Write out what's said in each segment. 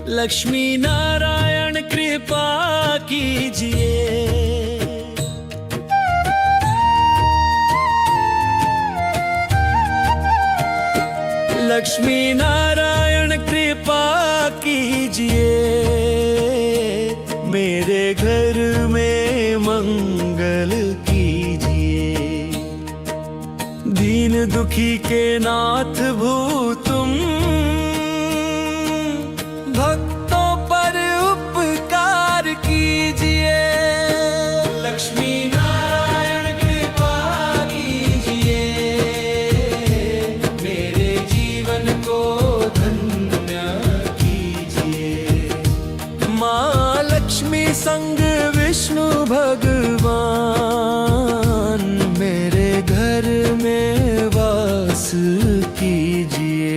लक्ष्मी नारायण कृपा कीजिए। लक्ष्मी नारायण कृपा कीजिए, मेरे घर में मंगल कीजिए। दीन दुखी के नाथ भू तुम, भक्तों पर उपकार कीजिए। लक्ष्मी नारायण कृपा कीजिए, मेरे जीवन को धन्य कीजिए। माँ लक्ष्मी संग विष्णु भगवान, मेरे घर में वास कीजिए।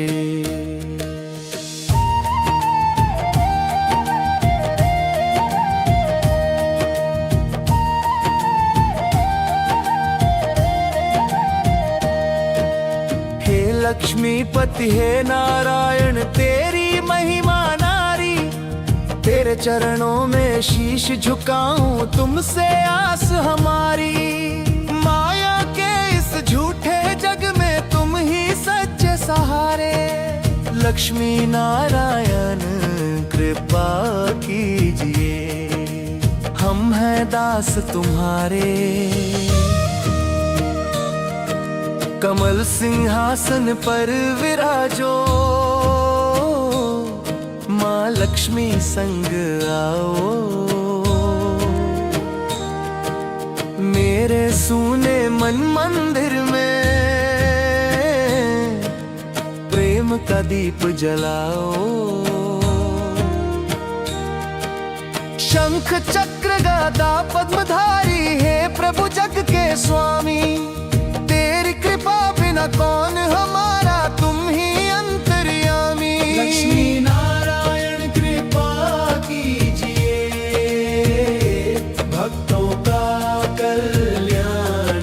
लक्ष्मीपति है नारायण तेरी महिमा नारी, तेरे चरणों में शीश झुकाऊं तुमसे आस हमारी। माया के इस झूठे जग में तुम ही सच्चे सहारे। लक्ष्मी नारायण कृपा कीजिए, हम हैं दास तुम्हारे। कमल सिंहासन पर विराजो, माँ लक्ष्मी संग आओ। मेरे सूने मन मंदिर में प्रेम का दीप जलाओ। शंख चक्र गदा पद्मधारी है प्रभु जग के स्वामी। कृपा बिना कौन हमारा, तुम ही अंतर्यामी। लक्ष्मी नारायण कृपा कीजिए, भक्तों का कल्याण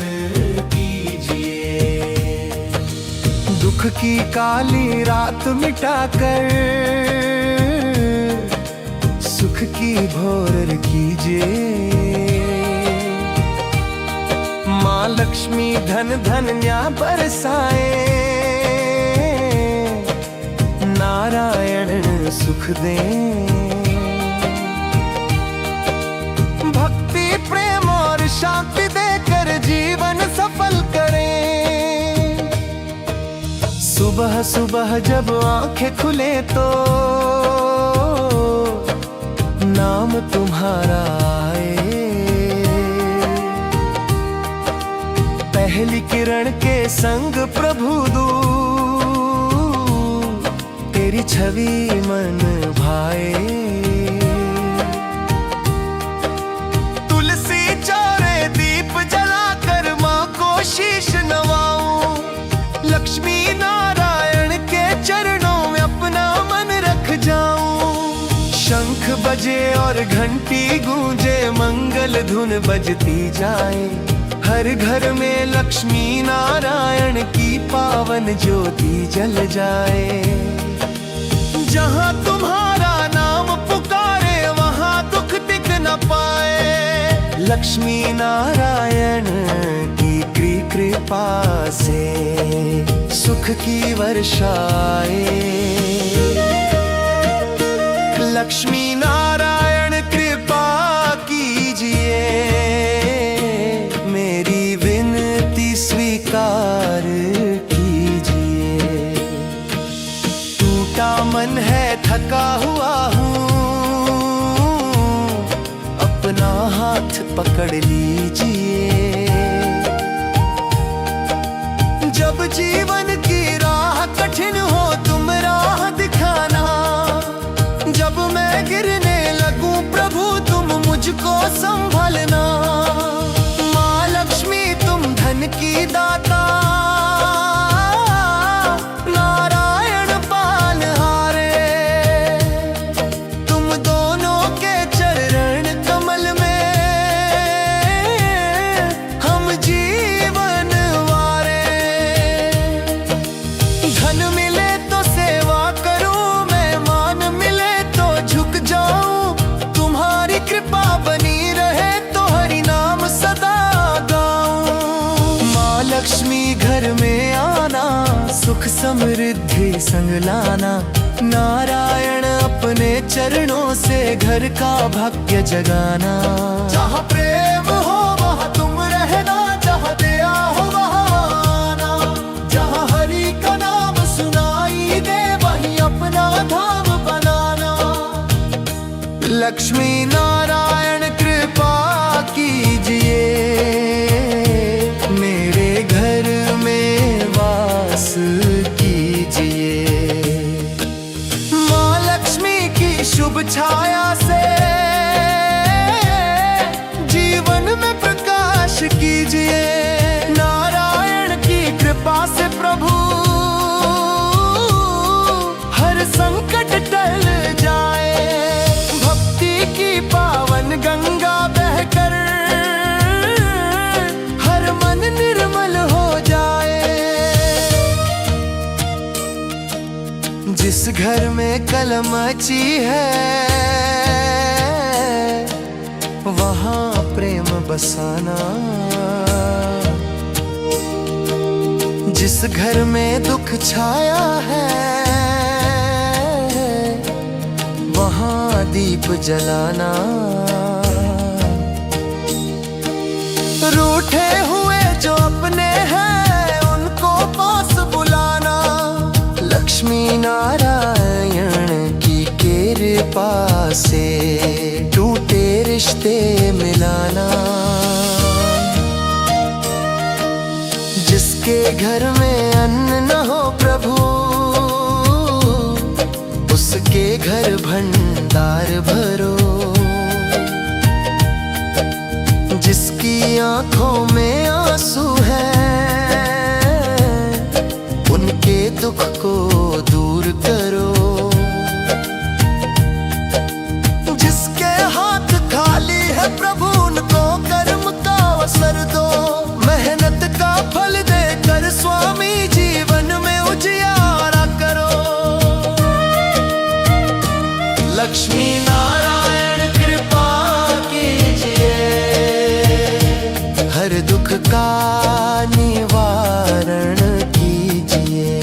कीजिए। दुख की काली रात मिटाकर सुख की भोर कीजिए। माँ लक्ष्मी धन धन न्या बरसाए, नारायण सुख दें। भक्ति प्रेम और शांति देकर जीवन सफल करें। सुबह सुबह जब आंखें खुले तो नाम तुम्हारा आए। पहली किरण के संग प्रभु दूत, तेरी छवि मन भाए। तुलसी चौरे दीप जलाकर माँ को शीश नवाऊं। लक्ष्मी नारायण के चरणों में अपना मन रख जाऊं। शंख बजे और घंटी गूंजे, मंगल धुन बजती जाए। हर घर में लक्ष्मी नारायण की पावन ज्योति जल जाए। जहाँ तुम्हारा नाम पुकारे वहाँ दुख टिक न पाए। लक्ष्मी नारायण की कृपा से सुख की वर्षा आए। लक्ष्मी नारायण कृपा कीजिए, स्वीकार कीजिए। टूटा मन है थका हुआ हूँ, अपना हाथ पकड़ लीजिए। जब जीवन की राह कठिन हो तुम राह दिखाना। जब मैं गिरने लगूं प्रभु तुम मुझको संभालना। माँ लक्ष्मी तुम धन की दाता, नारायण पालहारे। तुम दोनों के चरण कमल में हम जीवन वारे। धन मिले तो सेवा करूं मैं, मान मिले तो समृद्धि संग लाना। नारायण अपने चरणों से घर का भाग्य जगाना। जहाँ प्रेम हो वहाँ तुम रहना, जहाँ दया हो वहाँ आना। जहाँ हरि का नाम सुनाई दे वहीं अपना धाम बनाना। लक्ष्मी नारायण कृपा कीजिए, मेरे घर में वास कीजिए। माँ लक्ष्मी की शुभ छाया से जीवन में प्रकाश कीजिए। नारायण की कृपा से प्रभु हर संकट टल जाए। भक्ति की पावन गंगा बहकर हर मन निर्मल हो जाए। जिस घर में कलम मची है वहाँ प्रेम बसाना। जिस घर में दुख छाया है वहाँ दीप जलाना। रूठे हुए जो अपने हैं उनको पास बुलाना। लक्ष्मी नारायण की कृपा से टूटे रिश्ते मिलाना। जिसके घर में अन्न न हो प्रभु उसके घर भंडार भरो। जिसकी आंखों में आंसू है उनके दुख को दूर करो। जिसके हाथ खाली है प्रभु उनको कर्म का अवसर दो। मेहनत का फल देकर स्वामी जीवन में उजियारा करो। लक्ष्मी नारायण कृपा कीजिए, हर दुख का निवारण कीजिए।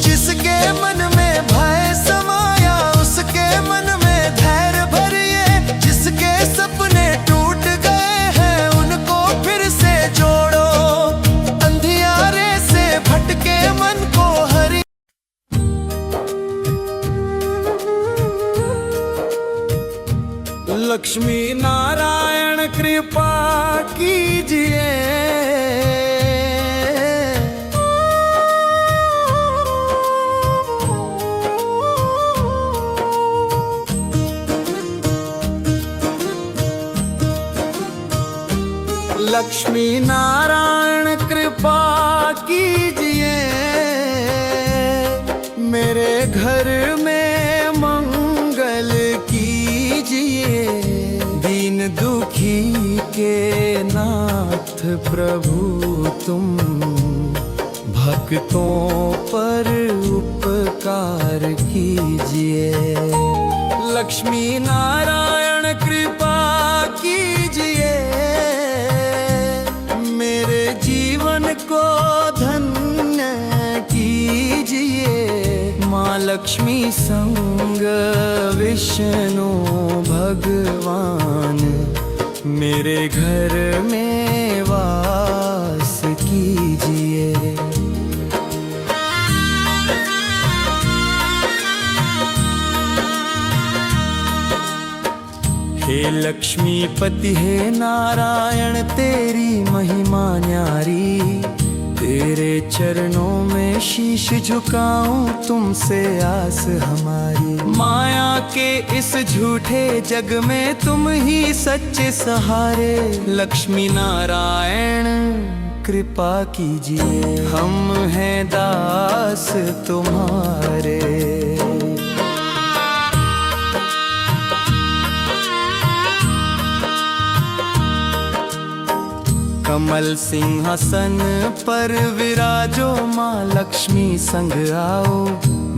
जिसके मन में भय समाया उसके मन में धैर्य भरिए। जिसके सपने टूट गए हैं उनको फिर से जोड़ो। अंधियारे से भटके मन को हरि। लक्ष्मी नारायण कृपा कीजिए, लक्ष्मी नारायण कृपा कीजिए। मेरे घर में मंगल कीजिए। दीन दुखी के नाथ प्रभु तुम भक्तों पर उपकार कीजिए। लक्ष्मी नारायण कृपा कीजिए, मेरे जीवन को धन्य कीजिए। माँ लक्ष्मी संग विष्णु भगवान मेरे घर में वास कीजिए। हे लक्ष्मीपति हे नारायण तेरी महिमा न्यारी। तेरे चरणों में शीश झुकाऊं तुमसे आस हमारी। माया के इस झूठे जग में तुम ही सच्चे सहारे। लक्ष्मी नारायण कृपा कीजिए, हम हैं दास तुम्हारे। कमल सिंहासन पर विराजो माँ लक्ष्मी संग आओ।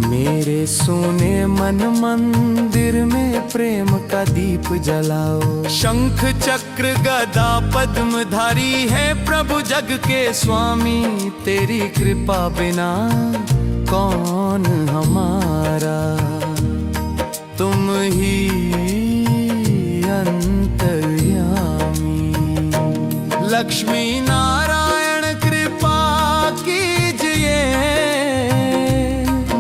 मेरी मेरे सोने मन मंदिर में प्रेम का दीप जलाओ। शंख चक्र गदा पद्मधारी है प्रभु जग के स्वामी, तेरी कृपा बिना कौन हमारा। तुम ही अंतर्यामी, लक्ष्मी नारायण कृपा कीजिए,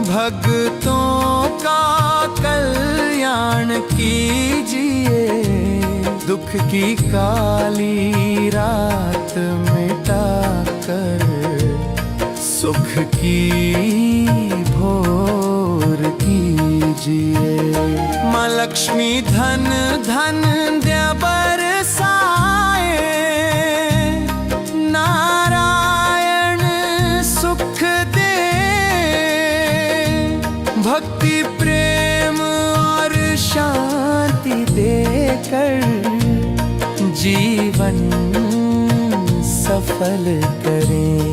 भक्तों का कल्याण कीजिए। दुख की काली रात मिटाकर सुख की भोर कीजिए। माँ लक्ष्मी धन धन दया बरसाए, नारायण सुख दे। भक्ति प्रेम और शांति देकर जीवन सफल करें।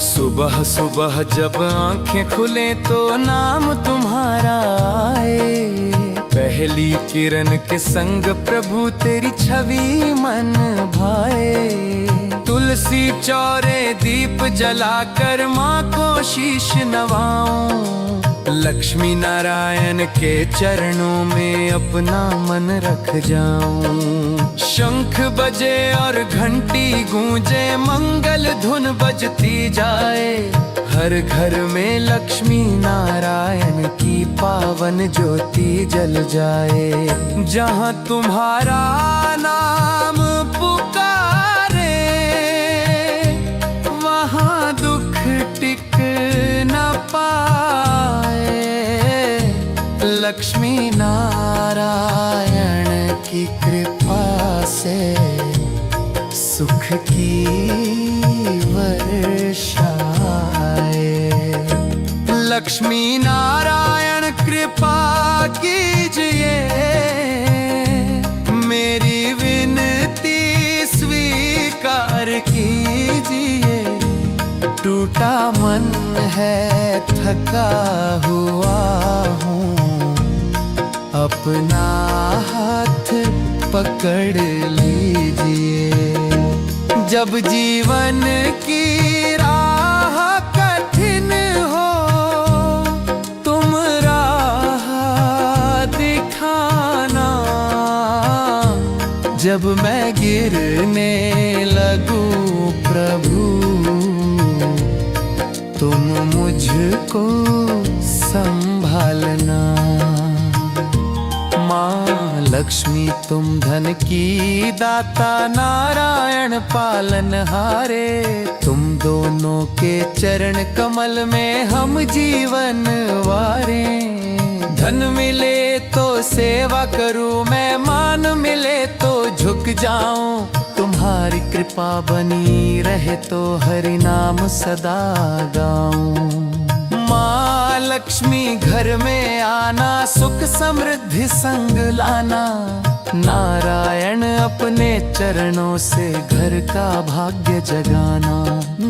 सुबह सुबह जब आंखें खुले तो नाम तुम्हारा आए। पहली किरण के संग प्रभु तेरी छवि मन भाए। तुलसी चौरे दीप जलाकर माँ को शीश नवाऊं। लक्ष्मी नारायण के चरणों में अपना मन रख जाऊं। शंख बजे और घंटी गूंजे, मंगल धुन बजती जाए। हर घर में लक्ष्मी नारायण की पावन ज्योति जल जाए। जहाँ तुम्हारा नाम पुकारे, वहाँ दुख टिक न पाए। लक्ष्मी नारायण की कृपा से सुख की वर्षा आए। लक्ष्मी नारायण कृपा कीजिए, मेरी विनती स्वीकार कीजिए। टूटा मन है थका हुआ हूँ, अपना हाथ पकड़ लीजिए। जब जीवन की राह कठिन हो, तुम राह दिखाना। जब मैं गिरने लगूं प्रभु, तुम मुझको संभालना। माँ लक्ष्मी तुम धन की दाता, नारायण पालनहारे। तुम दोनों के चरण कमल में हम जीवन वारे। धन मिले तो सेवा करूं मैं, मान मिले तो झुक जाऊं। तुम्हारी कृपा बनी रहे तो हरि नाम सदा गाऊं। माँ लक्ष्मी घर में आना, सुख समृद्धि संग लाना। नारायण अपने चरणों से घर का भाग्य जगाना।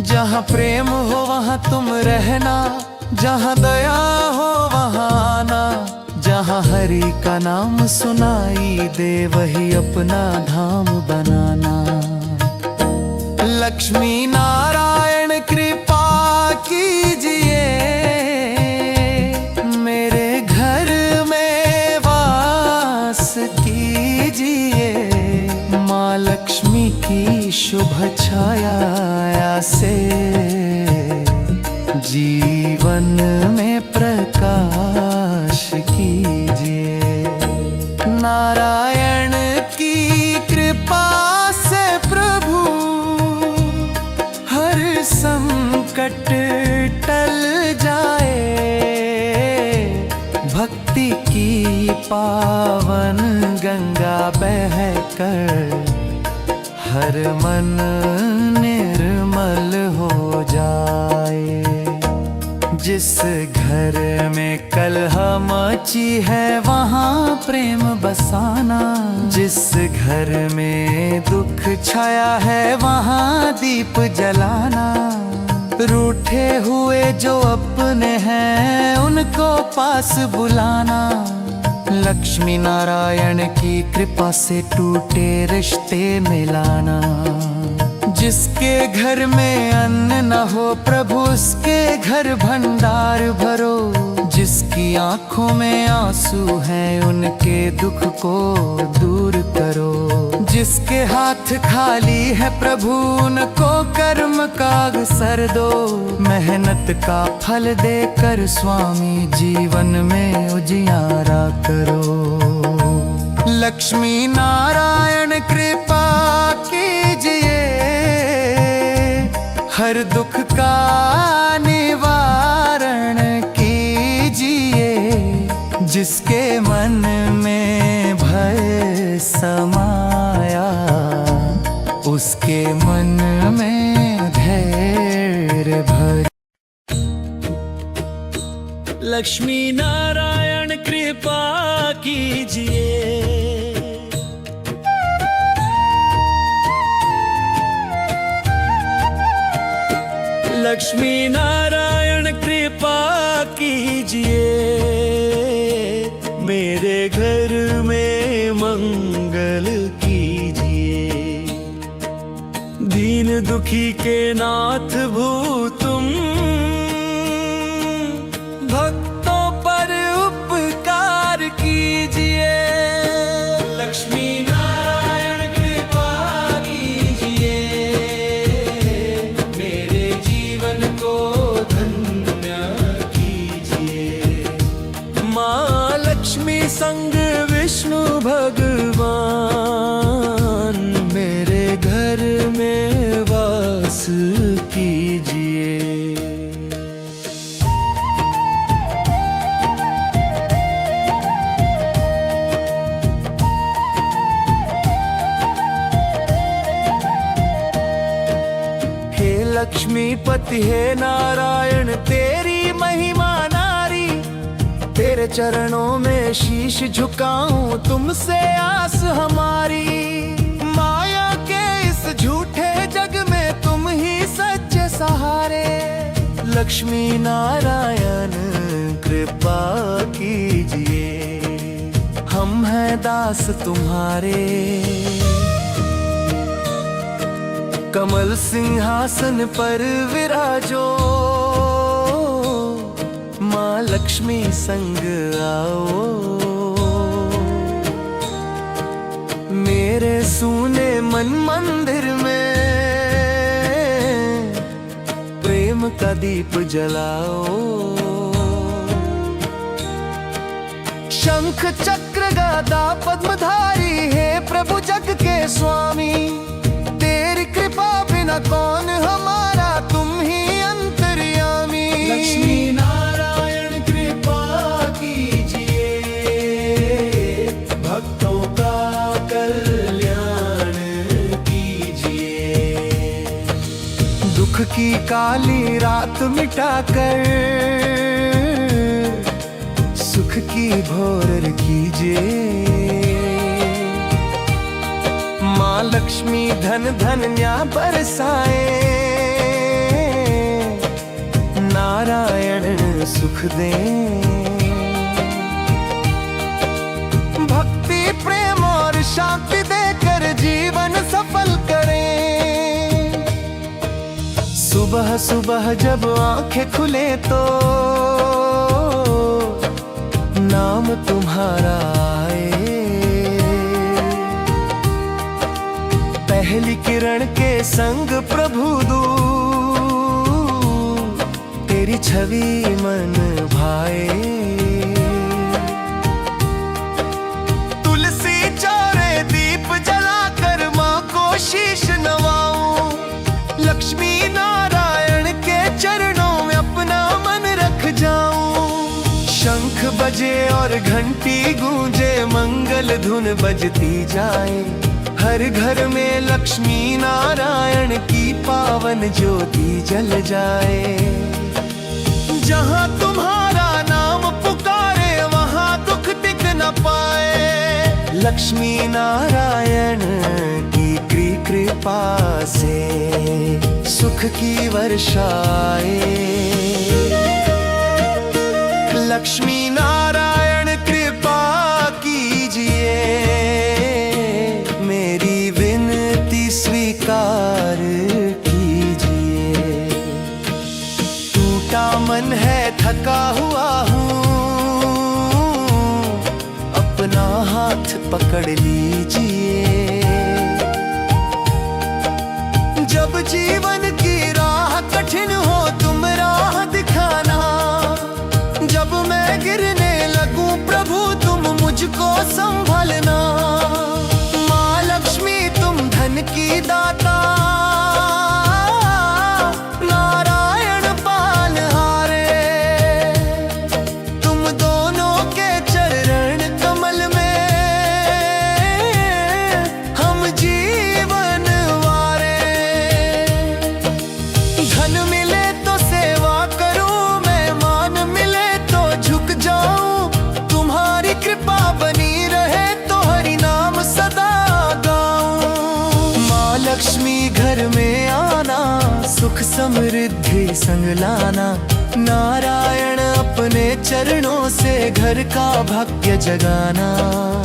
जहाँ प्रेम हो वहाँ तुम रहना, जहाँ दया हो वहाँ आना। जहाँ हरि का नाम सुनाई दे, वही अपना धाम बनाना। लक्ष्मी नारायण कृपा कीजिए, मेरे घर में वास कीजिए। माँ लक्ष्मी की शुभ छाया से जीवन में प्रकाश कीजिए। नारायण की कृपा से प्रभु हर संकट टल जाए। भक्ति की पावन गंगा बहकर हर मन निर्मल हो जाए। जिस घर में कलह मची है वहाँ प्रेम बसाना। जिस घर में दुख छाया है वहाँ दीप जलाना। रूठे हुए जो अपने हैं उनको पास बुलाना। लक्ष्मी नारायण की कृपा से टूटे रिश्ते मिलाना। जिसके घर में अन्न न हो प्रभु उसके घर भंडार भरो। जिसकी आंखों में आंसू हैं उनके दुख को दूर करो। जिसके हाथ खाली है प्रभु उनको कर्म का अवसर दो। मेहनत का फल देकर स्वामी जीवन में उजियारा करो। लक्ष्मी नारायण कृपा कीजिए, हर दुख का निवारण कीजिए। जिसके मन में भय समाया उसके मन में धैर्य भर। लक्ष्मी नारायण कृपा कीजिए। लक्ष्मी नारायण कृपा कीजिए। मेरे घर में मंगल कीजिए। दीन दुखी के नाथ भू तुम, भक्तों पर उपकार कीजिए। लक्ष्मी नारायण कृपा कीजिए। मेरे जीवन को धन्य कीजिए। माँ लक्ष्मी संग विष्णु भगवान मेरे घर में वास कीजिए। लक्ष्मीपति है नारायण तेरी महिमा नारी। तेरे चरणों में शीश झुकाऊं तुमसे आस हमारी। माया के इस झूठे जग में तुम ही सच्चे सहारे। लक्ष्मी नारायण कृपा कीजिए। हम हैं दास तुम्हारे। कमल सिंहासन पर विराजो। माँ लक्ष्मी संग आओ। मेरे सूने मन मंदिर में प्रेम का दीप जलाओ। शंख चक्र गदा पद्मधारी है प्रभु जग के स्वामी। तेरी कृपा बिना कौन हमारा तुम ही अंतर्यामी। लक्ष्मी नारायण कृपा कीजिए। भक्तों का कल्याण कीजिए। दुख की काली रात मिटाकर सुख की भोर कीजिए। माँ लक्ष्मी धन धन्या बरसाए। नारायण सुख दें। भक्ति प्रेम और शांति देकर जीवन सफल करें। सुबह सुबह जब आंखें खुले तो नाम तुम्हारा आए। पहली किरण के संग प्रभु दूत तेरी छवि मन भाए। तुलसी चौरे दीप जलाकर माँ को शीश नवाऊं। लक्ष्मी नारायण के चरणों में अपना मन रख जाऊं। शंख बजे और घंटी गूंजे मंगल धुन बजती जाए। हर घर में लक्ष्मी नारायण की पावन ज्योति जल जाए। जहाँ तुम्हारा नाम पुकारे वहाँ दुख टिक न पाए। लक्ष्मी नारायण की कृपा से सुख की वर्षाए। लक्ष्मी नारायण कृपा कीजिए, मेरी विनती स्वीकार कीजिए। टूटा मन है, थका हुआ हूँ, अपना हाथ पकड़ लीजिए। जब जीवन की राह कठिन हो तुम राह दिखाना, जब मैं गिरने लगूं प्रभु तुम मुझको संभलना। माँ लक्ष्मी तुम धन की दाता, नारायण पालहारे। तुम दोनों के चरण कमल में हम जीवन वारे। धन मिले तो सेवा करूं मैं, मान मिले तो झुक जाऊं। तुम्हारी कृपा बनी रहे तो हरि नाम सदा गाऊं। माँ लक्ष्मी घर में आना, सुख समृद्धि संग लाना। नारायण अपने चरणों से घर का भाग्य जगाना।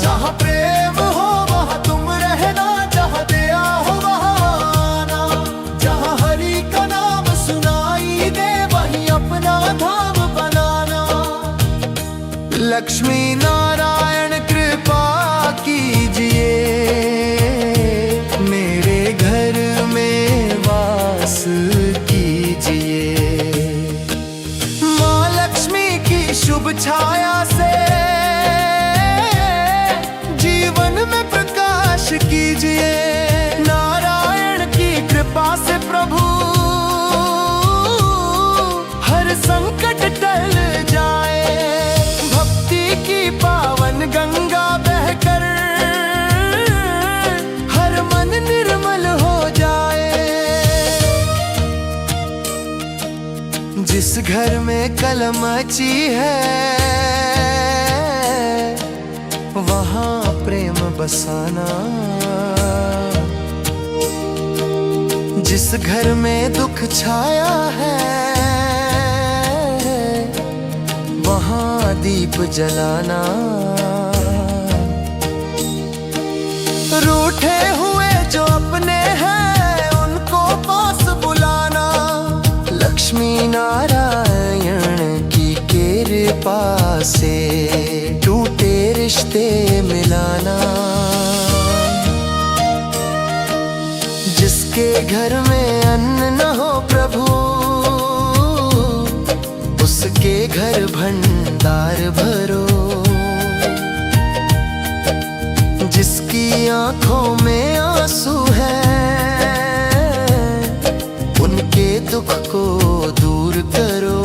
जहाँ प्रेम हो वहाँ तुम रहना, जहाँ दया हो वहाँ आना। जहाँ हरि का नाम सुनाई दे वहीं अपना धाम बनाना। लक्ष्मी नारायण कृपा कीजिए, मेरे घर में वास कीजिए। माँ लक्ष्मी की शुभ छाया से जीवन में प्रकाश कीजिए। नारायण की कृपा से प्रभु हर संकट टल जाए। भक्ति की पावन गंगा बहकर हर मन निर्मल हो जाए। जिस घर में कलम मची है वहाँ प्रेम बसाना। जिस घर में दुख छाया है वहाँ दीप जलाना। रूठे हुए जो अपने हैं उनको पास बुलाना। लक्ष्मी नारायण की कृपा से टूटे रिश्ते मिलाना। जिसके घर में अन्न न हो प्रभु उसके घर भंडार भरो। जिसकी आंखों में आंसू है उनके दुख को दूर करो।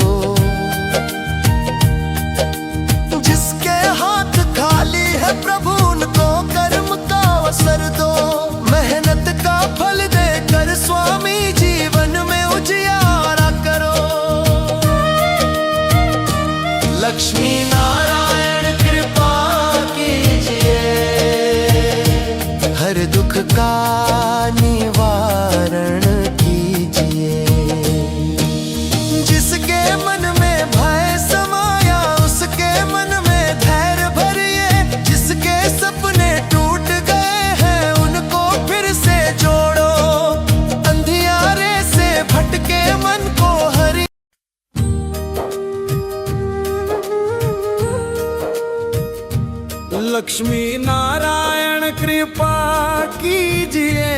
जिसके हाथ खाली है प्रभु उनको कर्म का अवसर दो। मेहनत का फल देकर स्वामी जीवन में उजियारा करो। लक्ष्मी नारायण कृपा कीजिए, हर दुख का निवारण कीजिए। जिसके मन में भय समाया उसके मन में धैर्य भरिए। जिसके सपने टूट गए हैं उनको फिर से जोड़ो। अंधियारे से भटके मन को हरि। लक्ष्मी नारायण कृपा कीजिए,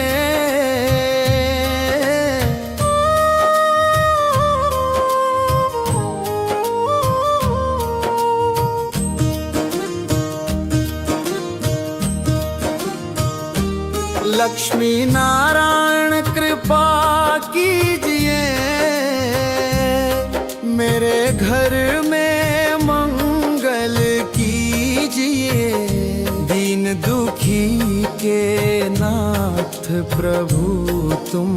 लक्ष्मी नारायण कृपा कीजिए। मेरे घर में मंगल कीजिए। दीन दुखी के नाथ प्रभु तुम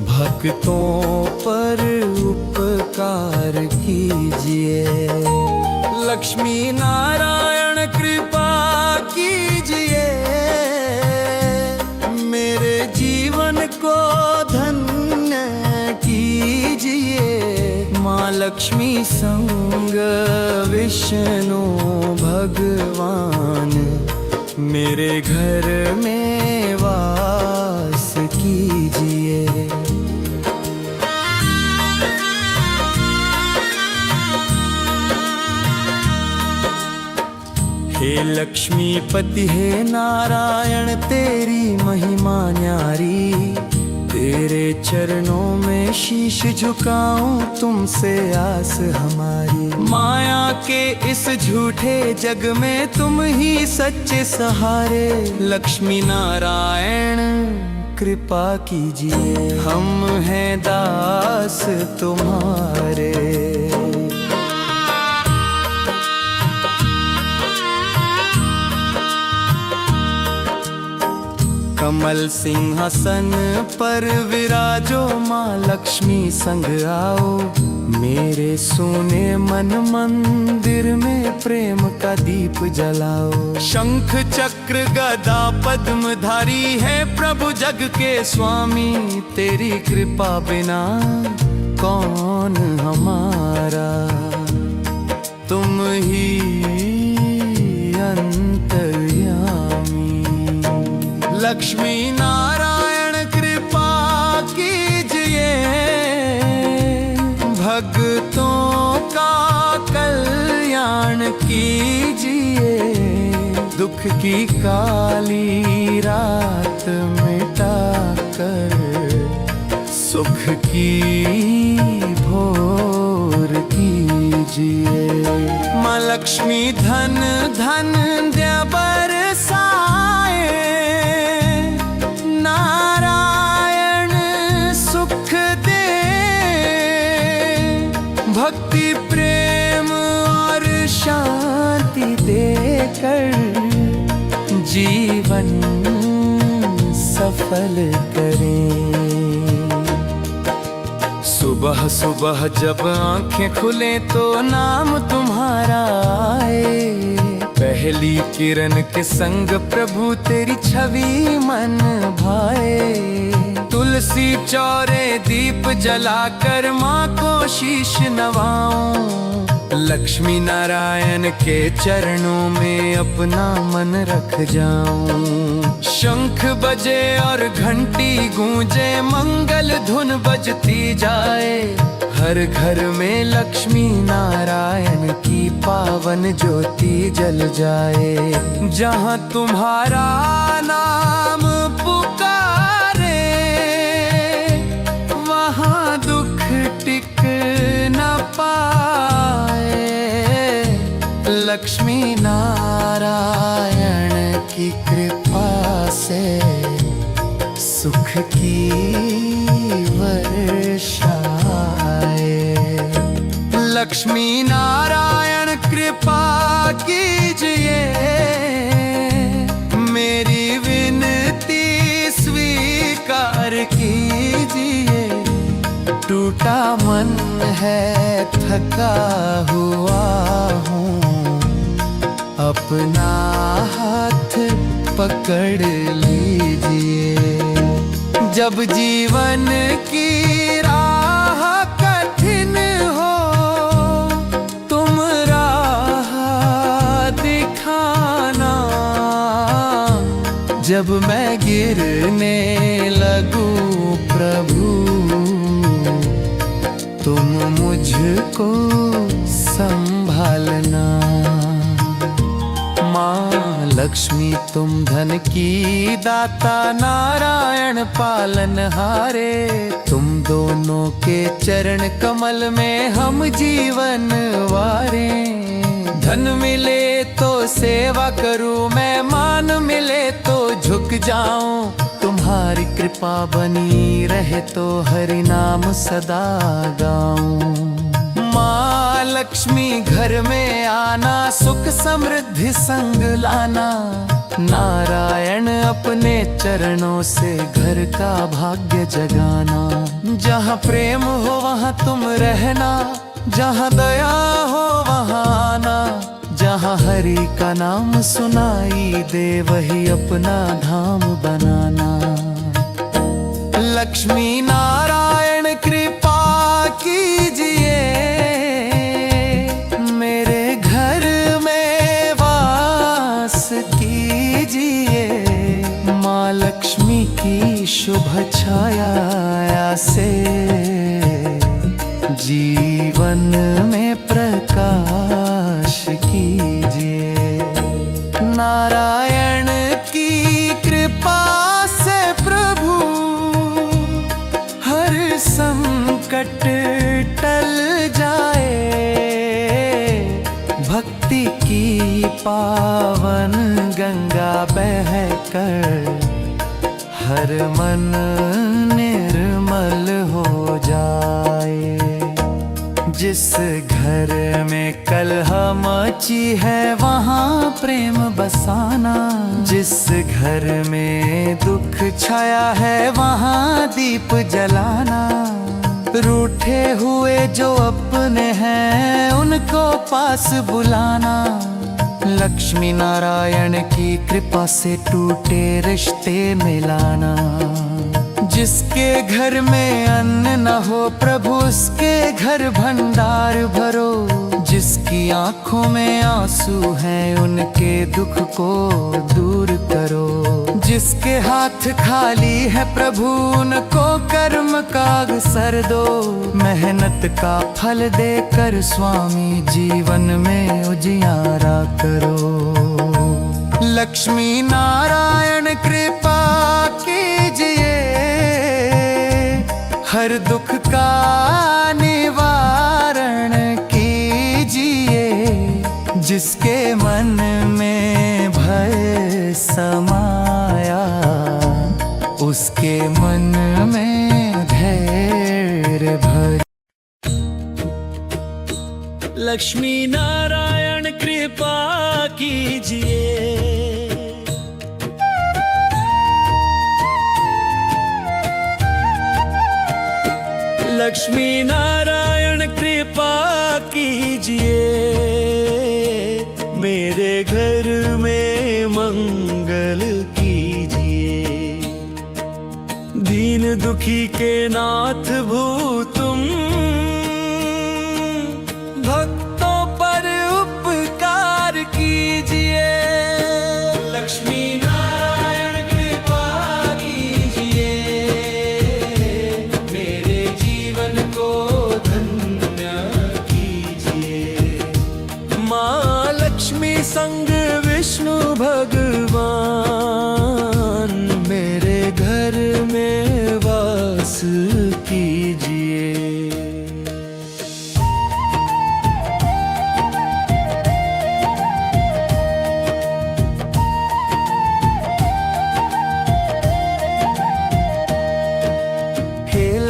भक्तों पर उपकार कीजिए। लक्ष्मी नारायण कृपा कीजिए, मेरे जीवन को धन्य लक्ष्मी संग विष्णु भगवान मेरे घर में वास कीजिए। हे लक्ष्मीपति हे नारायण तेरी महिमा न्यारी, तेरे चरणों में शीश झुकाऊं तुमसे आस हमारी। माया के इस झूठे जग में तुम ही सच्चे सहारे, लक्ष्मी नारायण कृपा कीजिए, हम हैं दास तुम्हारे। कमल सिंहासन पर विराजो माँ लक्ष्मी संग आओ, मेरे सोने मन मंदिर में प्रेम का दीप जलाओ। शंख चक्र गदा पद्मधारी है प्रभु जग के स्वामी, तेरी कृपा बिना कौन हमारा, तुम ही लक्ष्मी नारायण कृपा कीजिए, भक्तों का कल्याण कीजिए। दुख की काली रात मिटा कर सुख की भोर कीजिए। माँ लक्ष्मी धन धन दया बरसाए, भक्ति प्रेम और शांति देकर जीवन सफल करें। सुबह सुबह जब आंखें खुले तो नाम तुम्हारा आए, पहली किरण के संग प्रभु तेरी छवि मन भाए। तुलसी चौरे दीप जलाकर माँ को शीश नवाऊं, लक्ष्मी नारायण के चरणों में अपना मन रख जाऊं। शंख बजे और घंटी गूंजे, मंगल धुन बजती जाए, हर घर में लक्ष्मी नारायण की पावन ज्योति जल जाए। जहाँ तुम्हारा नाम पुकारे, वहाँ दुख टिक न पाए। लक्ष्मी नारायण की कृपा से सुख की वर्षा आए। लक्ष्मी नारायण कृपा कीजिए, मेरी विनती स्वीकार कीजिए। टूटा मन है थका हुआ हूँ, अपना हाथ पकड़ लीजिए। जब जीवन की राह कठिन हो, तुम राह दिखाना। जब मैं गिरने लगूं प्रभु, तुम मुझको संभालना। माँ लक्ष्मी तुम धन की दाता, नारायण पालन हारे। तुम दोनों के चरण कमल में हम जीवन वारे। धन मिले तो सेवा करूं मैं, मान मिले तो झुक जाऊं। तुम्हारी कृपा बनी रहे तो हरि नाम सदा गाऊं। माँ लक्ष्मी घर में आना, सुख समृद्धि संग लाना। नारायण अपने चरणों से घर का भाग्य जगाना। जहाँ प्रेम हो वहाँ तुम रहना, जहाँ दया हो वहाँ आना। जहाँ हरि का नाम सुनाई दे, वही अपना धाम बनाना। लक्ष्मी नारायण कृपा कीजिए, जीवन में प्रकाश कीजिए। नारायण की कृपा से प्रभु हर संकट टल जाए। भक्ति की पावन गंगा बहकर हर मन निर्मल हो जाए। जिस घर में कलह मची है वहाँ प्रेम बसाना। जिस घर में दुख छाया है वहाँ दीप जलाना। रूठे हुए जो अपने हैं उनको पास बुलाना। लक्ष्मी नारायण की कृपा से टूटे रिश्ते मिलाना। जिसके घर में अन्न न हो प्रभु उसके घर भंडार भरो। जिसकी आंखों में आंसू हैं उनके दुख को दूर करो। जिसके हाथ खाली है प्रभु उनको कर्म का अवसर दो। मेहनत का फल देकर स्वामी जीवन में उजियारा करो। लक्ष्मी नारायण कृपा कीजिए। हर दुख का निवारण कीजिए। जिसके मन में भय समाया उसके मन में धैर्य भर। लक्ष्मी नारायण कृपा कीजिए। लक्ष्मी नारायण कृपा कीजिए। मेरे घर में मंगल कीजिए। दीन दुखी के नाथ भू तुम भक्तों पर उपकार कीजिए। लक्ष्मी नारायण कृपा कीजिए। मेरे जीवन को धन्य कीजिए। माँ लक्ष्मी संग विष्णु भगवान मेरे घर में वास कीजिए।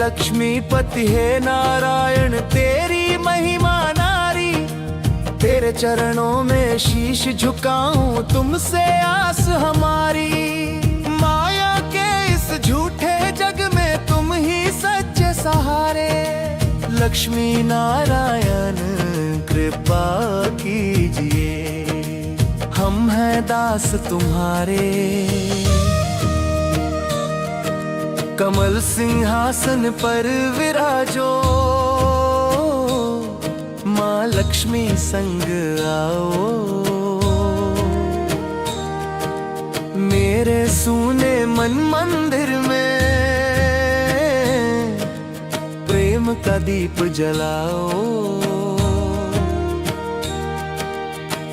लक्ष्मीपति हे नारायण तेरी महिमा नारी। तेरे चरणों में शीश झुकाऊं तुमसे आस हमारी। माया के इस झूठे जग में तुम ही सच्चे सहारे। लक्ष्मी नारायण कृपा कीजिए। हम हैं दास तुम्हारे। कमल सिंहासन पर विराजो। माँ लक्ष्मी संग आओ। मेरे सूने मन मंदिर में प्रेम का दीप जलाओ।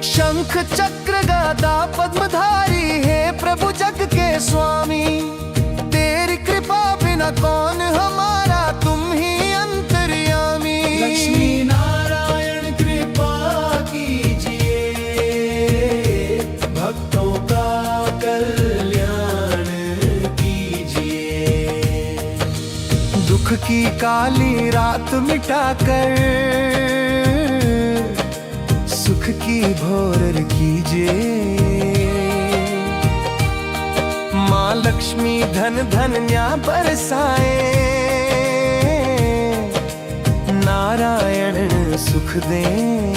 शंख चक्र गदा पद्मधारी हे प्रभु जग के स्वामी। तेरी कृपा बिना कौन हमारा तुम ही अंतर्यामी। लक्ष्मी नारायण कृपा कीजिए। भक्तों का कल्याण कीजिए। दुख की काली रात मिटाकर सुख की भोर कीजिए। माँ लक्ष्मी धन धन्या बरसाए। नारायण सुख दें।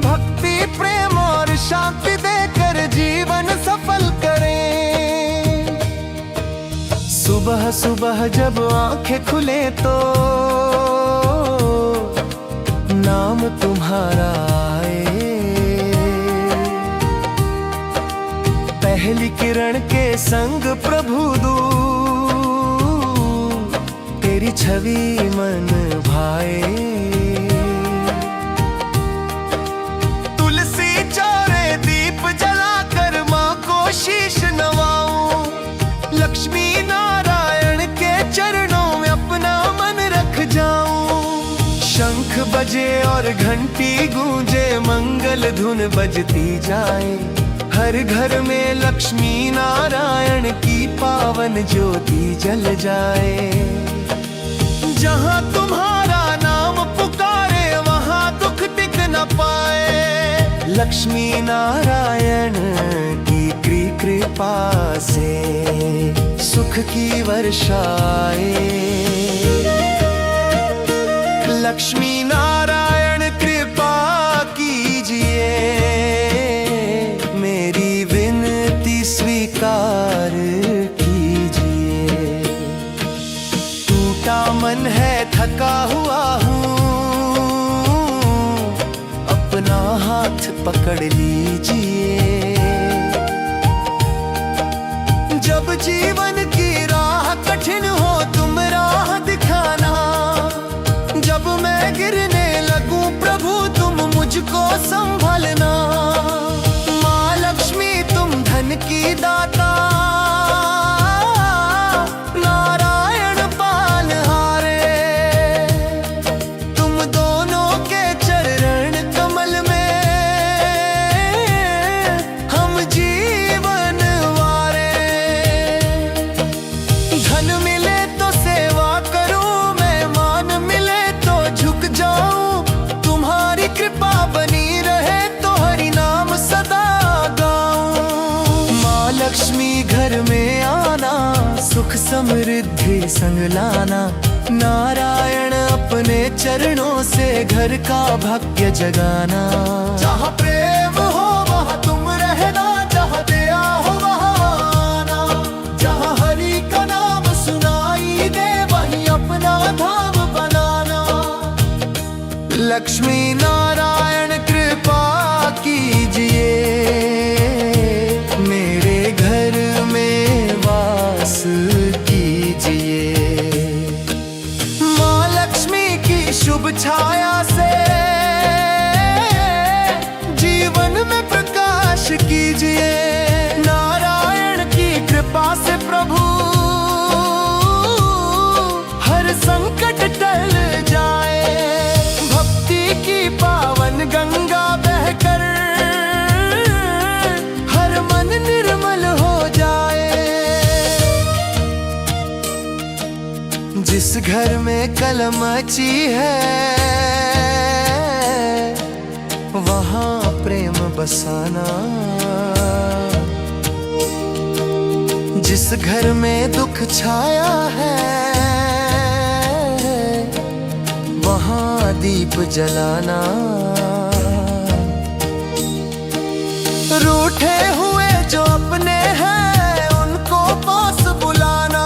भक्ति प्रेम और शांति देकर जीवन सफल करें। सुबह सुबह जब आंखें खुले तो नाम तुम्हारा आए। पहली किरण के संग प्रभु दूत तेरी छवि छवि मन भाए। तुलसी चौरे दीप जलाकर माँ को शीश नवाऊं, लक्ष्मी नारायण के चरणों में अपना मन रख जाऊं। शंख बजे और घंटी गूंजे, मंगल धुन बजती जाए। हर घर में लक्ष्मी नारायण की पावन ज्योति जल जाए। जहाँ तुम्हारा नाम पुकारे वहाँ दुख टिक न पाए। लक्ष्मी नारायण की कृपा से सुख की वर्षाए। लक्ष्मी नारायण कृपा कीजिए, मेरी विनती स्वीकार कीजिए। टूटा मन है थका हुआ हूँ, अपना हाथ पकड़ लीजिए। जब जीवन की राह कठिन हो तुम राह दिखाना। जब मैं गिरने लगूं प्रभु तुम मुझको संभलना। माँ लक्ष्मी तुम धन की दाता, नारायण पालहारे। तुम दोनों के चरण कमल में हम जीवन वारे। धन मिले तो सेवा करूं मैं, मान मिले तो झुक जाऊं। तुम्हारी कृपा बनी रहे तो हरि नाम सदा गाऊं। माँ लक्ष्मी घर में आना, सुख समृद्धि संग लाना। नारायण अपने चरणों से घर का भाग्य जगाना। जहाँ प्रेम हो वहाँ तुम रहना, जहाँ दया हो वहाँ आना। जहाँ हरि का नाम सुनाई दे वहीं अपना धाम बनाना। लक्ष्मी नारायण कृपा कीजिए, मेरे घर में वास कीजिए। माँ लक्ष्मी की शुभ छाया से जीवन में प्रकाश कीजिए। नारायण की कृपा से प्रभु हर संकट टल जाए। भक्ति की पावन गंगा बहकर हर मन निर्मल हो जाए। जिस घर में कलम मची है वहाँ प्रेम बसाना। जिस घर में दुख छाया है वहाँ दीप जलाना। रूठे हुए जो अपने हैं उनको पास बुलाना।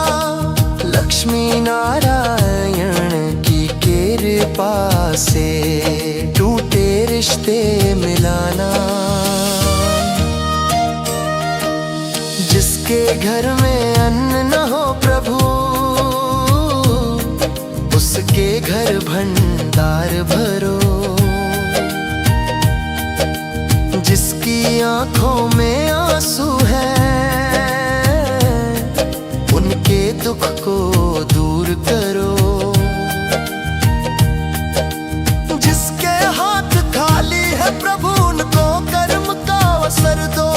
लक्ष्मी नारायण की कृपा से टूटे रिश्ते मिलाना। जिसके घर में अन्न न हो प्रभु उसके घर भंडार भरो। जिसकी आंखों में आंसू है उनके दुख को दूर करो। जिसके हाथ खाली है प्रभु उनको कर्म का अवसर दो।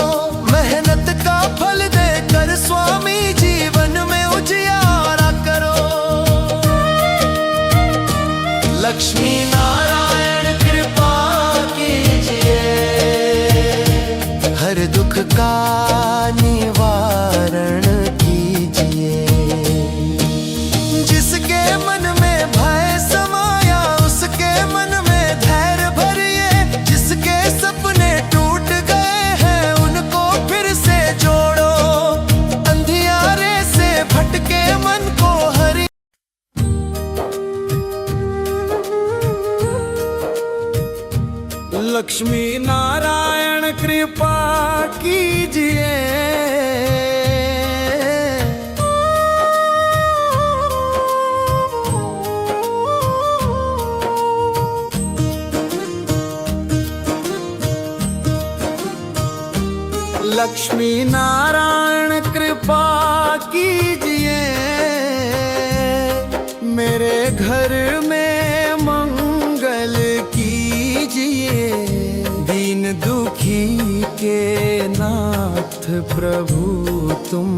मेहनत का फल देकर स्वामी जीवन में उजियारा करो। लक्ष्मी नारायण कृपा कीजिए, हर दुख का निवारण कीजिए। जिसके मन में भय समाया उसके मन में धैर्य भरिए। जिसके सपने टूट गए हैं उनको फिर से जोड़ो। अंधियारे से भटके मन को हरि। लक्ष्मी नारायण कृपा कीजिए, लक्ष्मी नारायण कृपा कीजिए, मेरे घर में मंगल कीजिए। दीन दुखी के नाथ प्रभु तुम,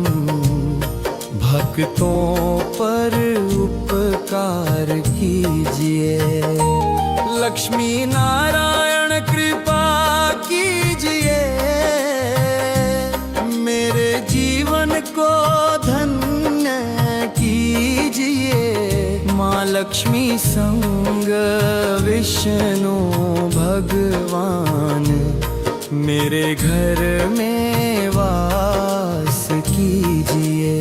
भक्तों पर उपकार कीजिए। लक्ष्मी नारायण कृपा कीजिए, मेरे जीवन को धन्य कीजिए। माँ लक्ष्मी संग विष्णु भगवान, मेरे घर में वास कीजिए।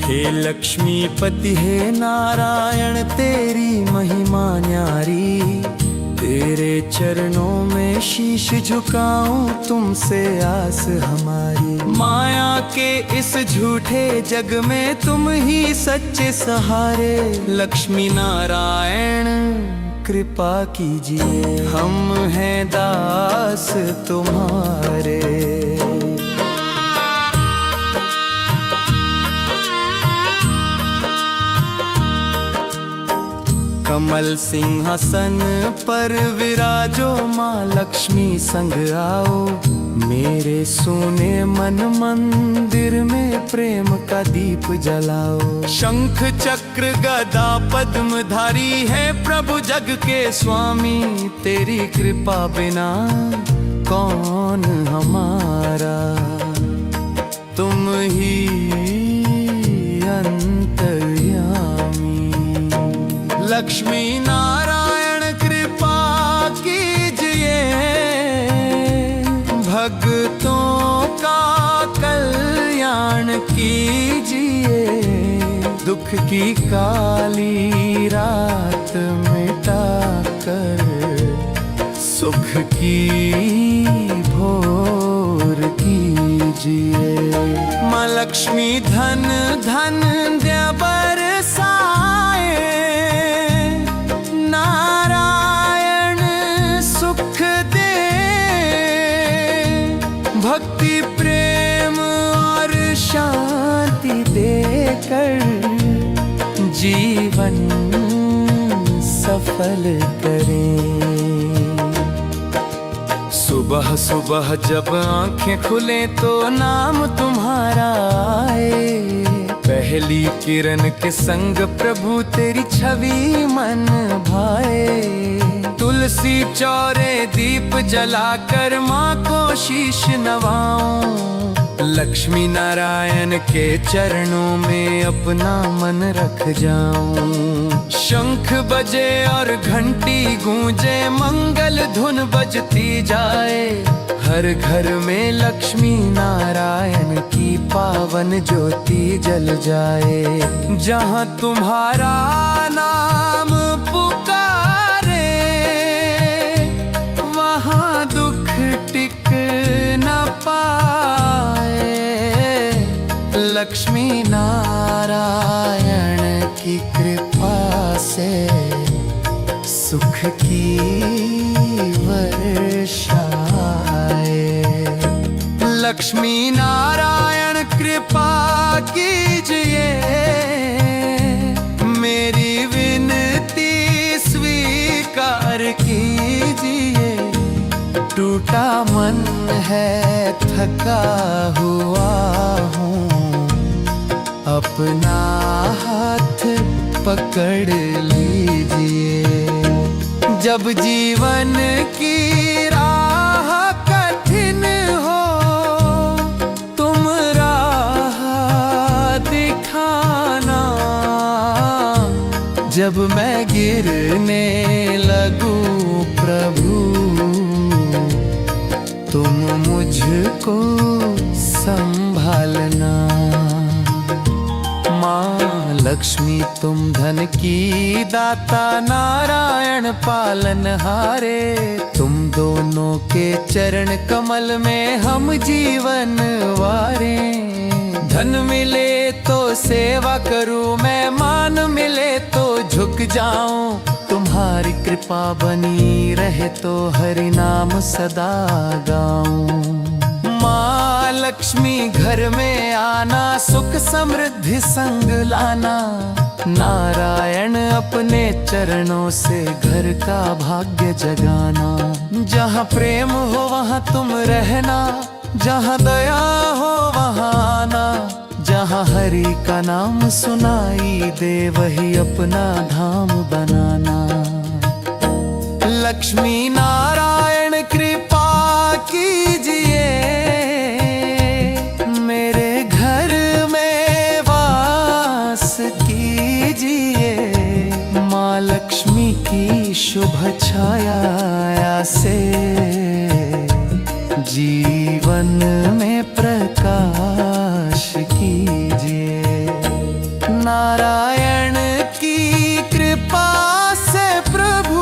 हे लक्ष्मीपति हे नारायण तेरी महिमा न्यारी, तेरे चरणों में शीश झुकाऊं तुमसे आस हमारी। माया के इस झूठे जग में तुम ही सच्चे सहारे। लक्ष्मी नारायण कृपा कीजिए, हम हैं दास तुम्हारे। कमल सिंहासन पर विराजो माँ लक्ष्मी संग आओ, मेरे सोने मन मंदिर में प्रेम का दीप जलाओ। शंख चक्र गदा पद्मधारी है प्रभु जग के स्वामी, तेरी कृपा बिना कौन हमारा। तुम ही अंतर्यामी। लक्ष्मी नारायण कृपा कीजिए, भक्तों का कल्याण कीजिए। दुख की काली रात मिटाकर सुख की भोर कीजिए। माँ लक्ष्मी धन धन दया बरसाए, नारायण सुख दे। भक्ति प्रेम और शांति देकर जीवन सफल करें। सुबह सुबह जब आंखें खुले तो नाम तुम्हारा आए, पहली किरण के संग प्रभु तेरी छवि मन भाए। तुलसी चौरे दीप जलाकर माँ को शीश नवाऊं, लक्ष्मी नारायण के चरणों में अपना मन रख जाऊं। शंख बजे और घंटी गूंजे, मंगल धुन बजती जाए। हर घर में लक्ष्मी नारायण की पावन ज्योति जल जाए। जहाँ तुम्हारा नाम पुकारे, वहाँ दुख टिक न पाए। लक्ष्मी नारायण की कृपा से सुख की वर्षा आए। लक्ष्मी नारायण कृपा कीजिए, मेरी विनती स्वीकार कीजिए। टूटा मन है थका हुआ हूँ, अपना हाथ पकड़ लीजिए। जब जीवन की राह कठिन हो, तुम राह दिखाना। जब मैं गिरने लगूं प्रभु, तुम मुझको संभालना। माँ लक्ष्मी तुम धन की दाता, नारायण पालनहारे। तुम दोनों के चरण कमल में हम जीवन वारे। धन मिले तो सेवा करूं मैं, मान मिले तो झुक जाऊं, तुम्हारी कृपा बनी रहे तो हरि नाम सदा गाऊं। माँ लक्ष्मी घर में आना, सुख समृद्धि संग लाना, नारायण अपने चरणों से घर का भाग्य जगाना। जहाँ प्रेम हो वहाँ तुम रहना, जहाँ दया हो वहाँ आना, जहाँ हरि का नाम सुनाई दे वही अपना धाम बनाना। लक्ष्मी नारायण कृपा कीजिए, मेरे घर में वास कीजिए। माँ लक्ष्मी की शुभ छाया से जीवन में प्रकाश कीजिए। नारायण की कृपा से प्रभु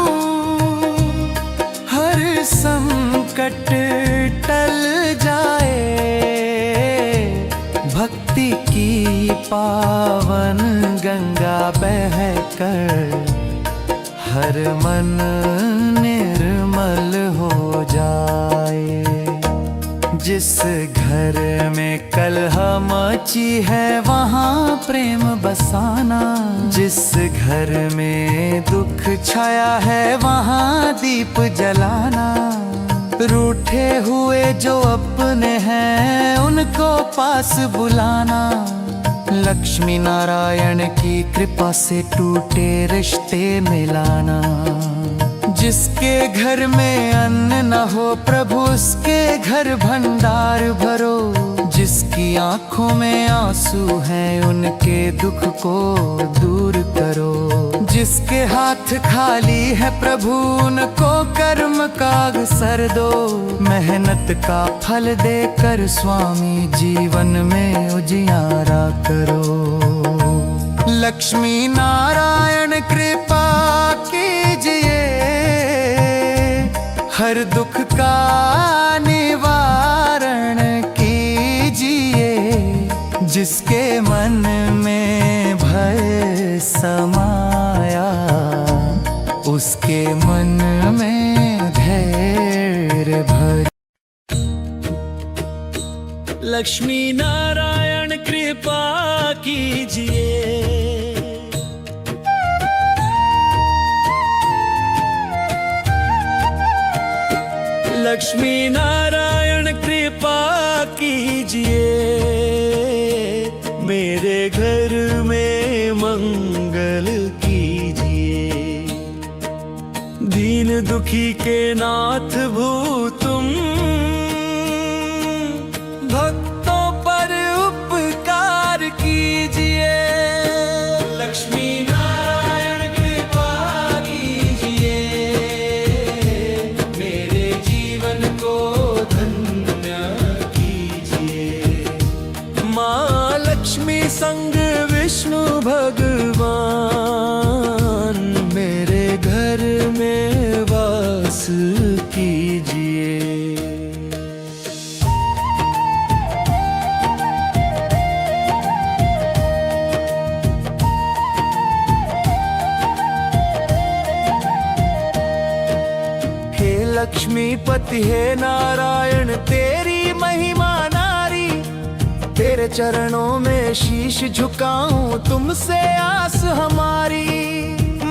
हर संकट टल जाए। भक्ति की पावन गंगा बहकर हर मन निर्मल हो जाए। जिस घर में कलह मची है वहाँ प्रेम बसाना, जिस घर में दुख छाया है वहाँ दीप जलाना। रूठे हुए जो अपने हैं उनको पास बुलाना। लक्ष्मी नारायण की कृपा से टूटे रिश्ते मिलाना। जिसके घर में अन्न न हो प्रभु उसके घर भंडार भरो। जिसकी आंखों में आंसू हैं उनके दुख को दूर करो। जिसके हाथ खाली है प्रभु उनको कर्म का अवसर दो। मेहनत का फल देकर स्वामी जीवन में उजियारा करो। लक्ष्मी नारायण कृपा कीजिए, हर दुख का निवारण कीजिए। जिसके मन में भय समाया उसके मन में धैर्य भर। लक्ष्मी नारायण कृपा कीजिए। लक्ष्मी नारायण कृपा कीजिए, मेरे घर में मंगल कीजिए। दीन दुखी के नाथ भू तुम, भक्तों पर उपकार कीजिए। लक्ष्मी नारायण कृपा कीजिए, मेरे जीवन को धन्य कीजिए। माँ लक्ष्मी संग विष्णु भगवान मेरे घर में वास कीजिए। लक्ष्मीपति हे नारायण तेरी महिमा नारी। तेरे चरणों में शीश झुकाऊं तुमसे आस हमारी।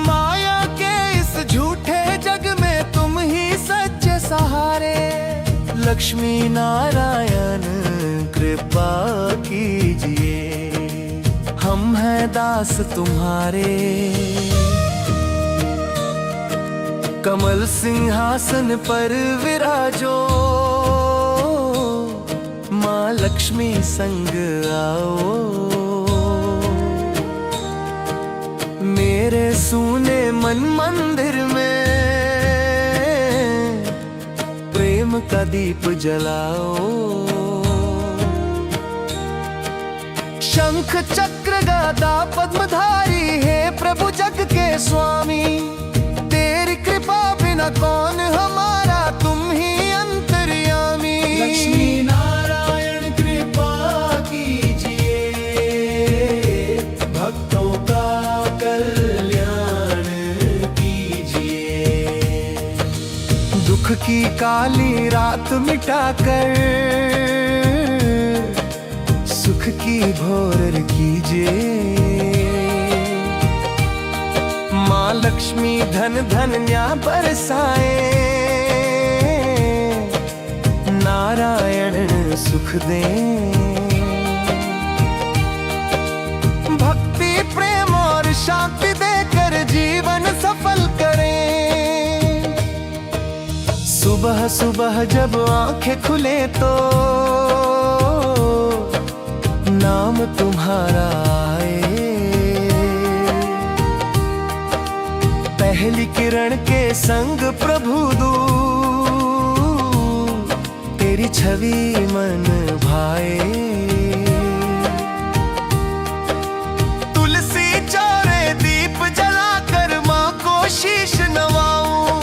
माया के इस झूठे जग में तुम ही सच्चे सहारे। लक्ष्मी नारायण कृपा कीजिए, हम हैं दास तुम्हारे। कमल सिंहासन पर विराजो, माँ लक्ष्मी संग आओ। मेरे सूने मन मंदिर में प्रेम का दीप जलाओ। शंख चक्र गदा पद्मधारी हे प्रभु जग के स्वामी। तेरी कृपा बिना कौन हमारा, तुम ही अंतर्यामी। लक्ष्मी नारायण कृपा कीजिए, भक्तों का कल्याण की काली रात मिटाकर सुख की भोर कीजिए। माँ लक्ष्मी धन धन्या बरसाए, नारायण सुख दें। भक्ति प्रेम और शांति देकर जीवन सफल करें। सुबह सुबह जब आंखें खुले तो नाम तुम्हारा आए। पहली किरण के संग प्रभु दूत तेरी छवि मन भाए। तुलसी चारे दीप जलाकर माँ को शीश नवाऊं।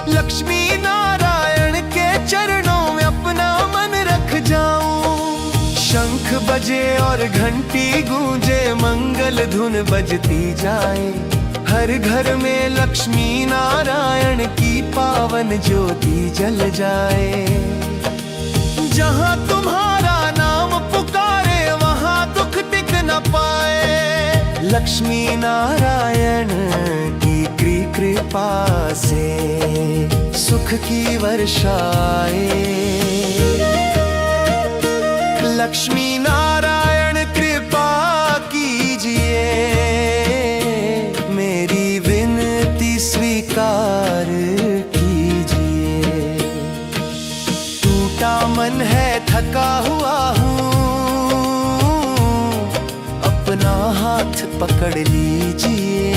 लक्ष्मी नारायण के चरणों में अपना मन रख जाऊं। शंख बजे और घंटी गूंजे, मंगल धुन बजती जाए। हर घर में लक्ष्मी नारायण की पावन ज्योति जल जाए। जहाँ तुम्हारा नाम पुकारे वहाँ दुख टिक न पाए। लक्ष्मी नारायण की कृपा से सुख की वर्षाए। लक्ष्मी नारायण कृपा कीजिए, मेरी विनती स्वीकार कीजिए। टूटा मन है थका हुआ हूँ, अपना हाथ पकड़ लीजिए।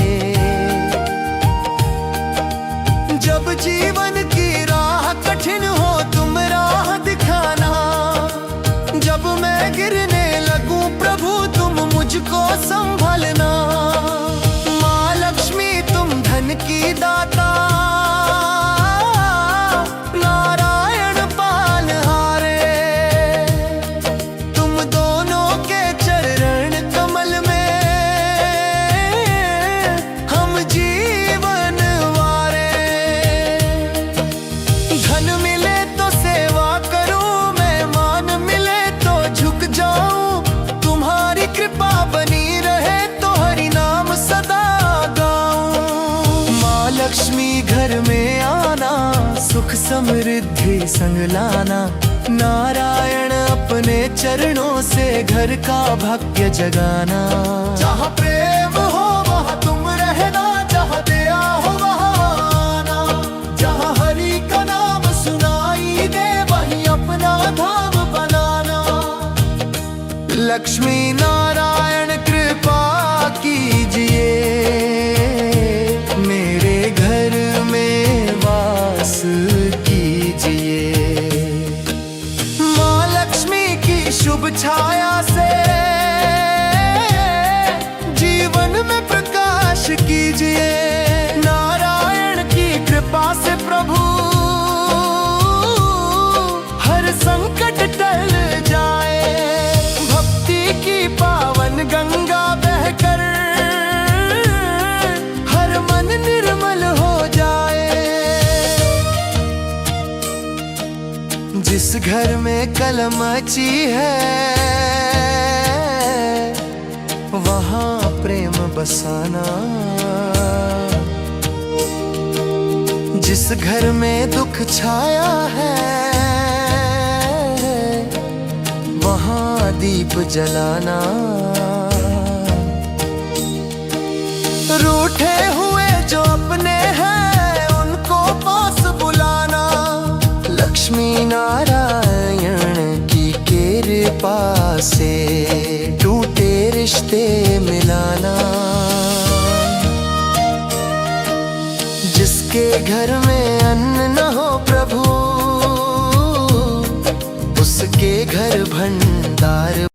जब जीवन की राह कठिन हो तुम राह दिखाना। जब मैं गिरने लगूं प्रभु तुम मुझको संभलना। माँ लक्ष्मी तुम धन की दाता, नारायण पालहारे। तुम दोनों के चरण कमल में हम जीवन वारे। धन मिले तो सेवा करूं मैं, मान मिले तो झुक जाऊं। तुम्हारी कृपा बनी रहे तो हरि नाम सदा गाऊं। माँ लक्ष्मी घर में आना, सुख समृद्धि संग लाना। नारायण अपने चरणों से घर का भाग्य जगाना। जहाँ प्रेम हो वहाँ तुम रहना, जहाँ दया हो वहाँ आना। जहाँ हरि का नाम सुनाई दे वहीं अपना धाम बनाना। लक्ष्मी नारायण कृपा कीजिए, मेरे घर में वास कीजिए। माँ लक्ष्मी की शुभ छाया से जीवन में प्रकाश कीजिए। नारायण की कृपा से प्रभु हर संकट टल जाए। भक्ति की पावन गंगा बहकर हर मन निर्मल हो जाए। जिस घर में कलम मची है वहाँ प्रेम बसाना। जिस घर में दुख छाया है वहाँ दीप जलाना। रूठे हुए जो अपने हैं उनको पास बुलाना। लक्ष्मी नारायण की कृपा से टूटे रिश्ते मिलाना। जिसके घर में अन्न न हो प्रभु उसके घर भंडार